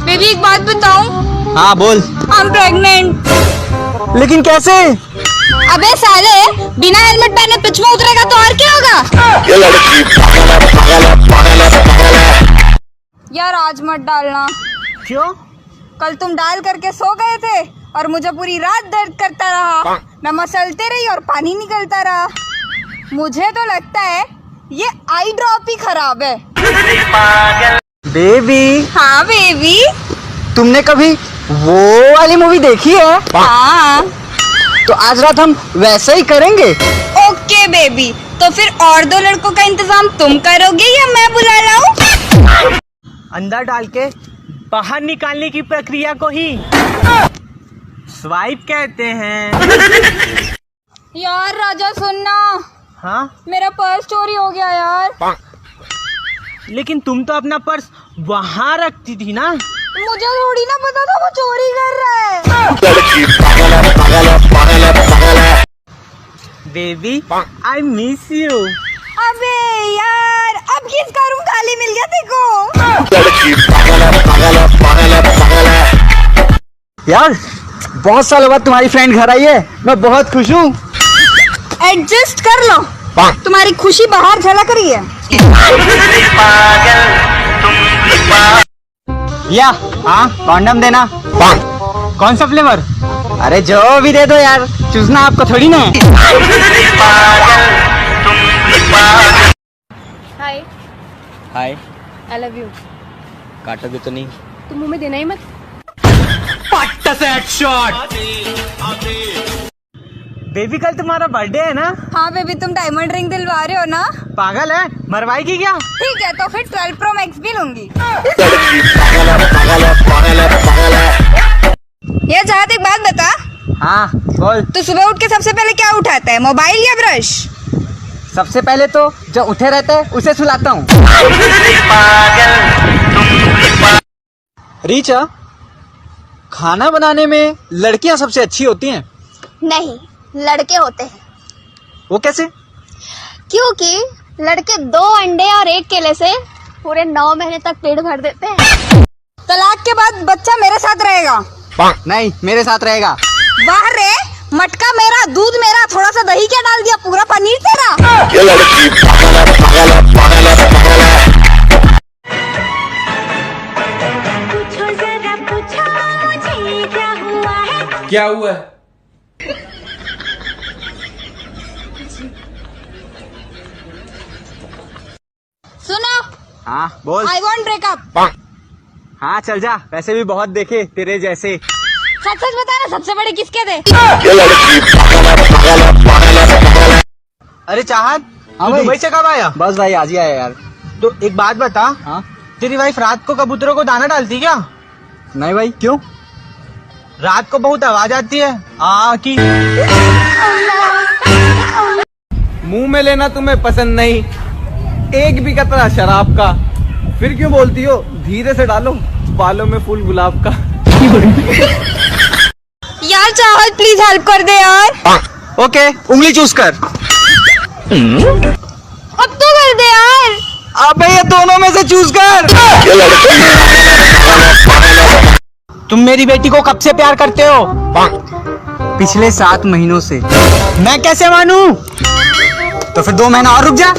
Baby एक बात बताऊं? हाँ बोल। I am pregnant. लेकिन कैसे? अबे साले, बिना हेलमेट पहने पिच में उतरेगा तो और क्या होगा? यार आज मत डालना। क्यों? कल तुम डाल करके सो गए थे और मुझे पूरी रात दर्द करता रहा। मैं मसलते रही और पानी निकलता रहा। मुझे तो लगता है ये आई ड्रॉप ही खराब है। बेबी। हाँ बेबी। तुमने कभी वो वाली मूवी देखी है? हाँ। तो आज रात हम वैसा ही करेंगे। ओके बेबी, तो फिर और 2 लड़कों का इंतजाम तुम करोगे या मैं बुला लाऊं? अंदर डाल के बाहर निकालने की प्रक्रिया को ही स्वाइप कहते हैं। यार राजा सुनना। हाँ? मेरा पर्स चोरी हो गया यार। लेकिन तुम तो अपना पर्स वहाँ रखती थी ना। मुझे थोड़ी ना पता था वो चोरी कर रहा है। Baby I miss you. अबे यार, अब किसका रूम खाली मिल गया देखो। यार बहुत सालों बाद तुम्हारी फ्रेंड घर आई है, मैं बहुत खुश हूँ। एडजस्ट कर लो, तुम्हारी खुशी बाहर झलक रही है। या हाँ कॉन्डम देना। कौन सा फ्लेवर? अरे जो भी दे दो यार, चूसना आपको थोड़ी ना है। हाय। हाय। I love you. काटोगे तो नहीं? तुम मुंह में देना ही मत। बेबी कल तुम्हारा बर्थडे है ना? हाँ बेबी, तुम डायमंड रिंग दिलवा रहे हो ना? पागल है, मरवाएगी क्या? ठीक है, तो फिर 12 Pro Max भी लूंगी। ये चाहत एक बात बता। हाँ बोल। तो सुबह उठ के सबसे पहले क्या उठाता है, मोबाइल या ब्रश? सबसे पहले तो जो उठे रहते हैं उसे सुलाता हूँ। रीचा, खाना बनाने में लड़कियां सबसे अच्छी होती हैं। नहीं, लड़के होते हैं। वो कैसे? क्योंकि लड़के 2 अंडे और 1 केले से पूरे 9 महीने तक पेट भर देते हैं। तलाक के बाद बच्चा मेरे साथ रहेगा? नहीं, मेरे साथ रहेगा। वाह रे, मटका मेरा, दूध मेरा, थोड़ा सा दही क्या डाल दिया, पूरा पनीर तेरा। पूछो जरा पूछो मुझे क्या हुआ है? क्या हुआ है? सुनो, हाँ बोल। I want breakup. हाँ चल जा, वैसे भी बहुत देखे तेरे जैसे। सच सच बता ना, सबसे बड़े किसके थे? अरे चाहत, हाँ तू भाई। दुबई से कब आया? बस भाई आज ही आया यार। तो एक बात बता। हाँ? तेरी वाइफ रात को कबूतरों को दाना डालती क्या? नहीं भाई, क्यों? रात को बहुत आवाज आती है की। मुंह में लेना तुम्हें पसंद नहीं, एक भी कतरा शराब का, फिर क्यों बोलती हो धीरे से डालो, बालों में फूल गुलाब का। यार चाहत प्लीज हेल्प कर दे यार। ओके, उंगली चूस कर। अब तो कर दे यार। अबे ये दोनों में से चूज कर। तुम मेरी बेटी को कब से प्यार करते हो? पिछले 7 महीनों से। मैं कैसे मानूं? तो फिर 2 महीना और रुक जा।